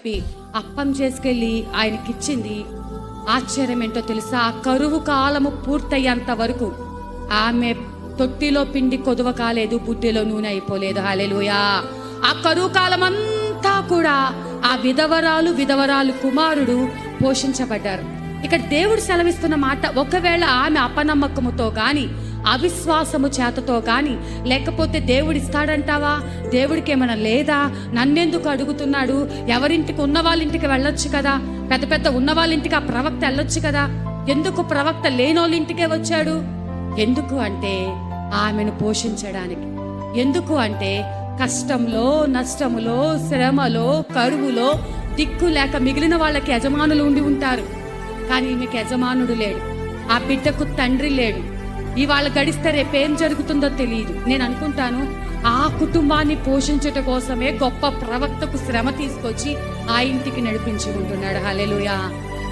చెప్పి అప్పం చేసుకెళ్ళి ఆయనకిచ్చింది. ఆశ్చర్యం ఏంటో తెలుసా? ఆ కరువు కాలము పూర్తయ్యేంత వరకు ఆమె తొట్టిలో పిండి కొదువ కాలేదు, బుడ్డిలో నూనె అయిపోలేదు. హల్లెలూయా! ఆ కరువు కాలం అంతా కూడా ఆ విధవరాలు కుమారుడు పోషించబడ్డారు. ఇక్కడ దేవుడు సెలవిస్తున్న మాట, ఒకవేళ ఆమె అపనమ్మకముతో గాని అవిశ్వాసము చేతతో గాని, లేకపోతే దేవుడు ఇస్తాడంటావా? దేవుడికి ఏమైనా లేదా? నన్నెందుకు అడుగుతున్నాడు? ఎవరింటికి ఉన్న వాళ్ళ ఇంటికి వెళ్ళొచ్చు కదా, పెద్ద పెద్ద ఉన్న వాళ్ళ ఇంటికి ఆ ప్రవక్త వెళ్ళొచ్చు కదా, ఎందుకు ప్రవక్త లేనోళ్ళ ఇంటికే వచ్చాడు? ఎందుకు అంటే ఆమెను పోషించడానికి. ఎందుకు అంటే కష్టంలో, నష్టములో, శ్రమలో, కరువులో దిక్కు లేక మిగిలిన వాళ్ళకి యజమానులు ఉండి ఉంటారు. కానీ ఈమెకి యజమానుడు లేడు, ఆ బిడ్డకు తండ్రి లేడు. ఇవాళ గడిస్తే రేపేం జరుగుతుందో తెలియదు. నేను అనుకుంటాను, ఆ కుటుంబాన్ని పోషించట కోసమే గొప్ప ప్రవక్తకు శ్రమ తీసుకొచ్చి ఆ ఇంటికి నడిపించి ఉంటున్నాడు. హల్లెలూయా!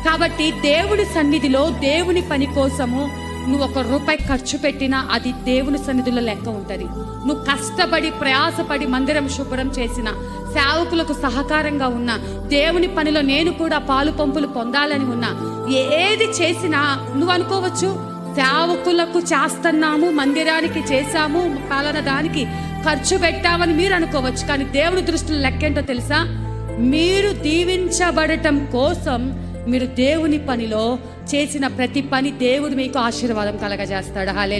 కాబట్టి దేవుడి సన్నిధిలో దేవుని పని కోసము నువ్వు 1 రూపాయి ఖర్చు పెట్టినా అది దేవుని సన్నిధిలో లెక్క ఉంటుంది. నువ్వు కష్టపడి ప్రయాసపడి మందిరం శుభ్రం చేసిన, సేవకులకు సహకారంగా ఉన్న, దేవుని పనిలో నేను కూడా పాలు పంపులు పొందాలని ఉన్నా, ఏది చేసినా నువ్వు అనుకోవచ్చు సేవకులకు చేస్తున్నాము, మందిరానికి చేశాము, పాలన దానికి ఖర్చు పెట్టామని మీరు అనుకోవచ్చు. కానీ దేవుని దృష్టిలో లెక్కేంటో తెలుసా? మీరు దీవించబడటం కోసం మీరు దేవుని పనిలో చేసిన ప్రతి పని దేవుడు మీకు ఆశీర్వాదం కలగజేస్తాడు. హల్లెలూయా!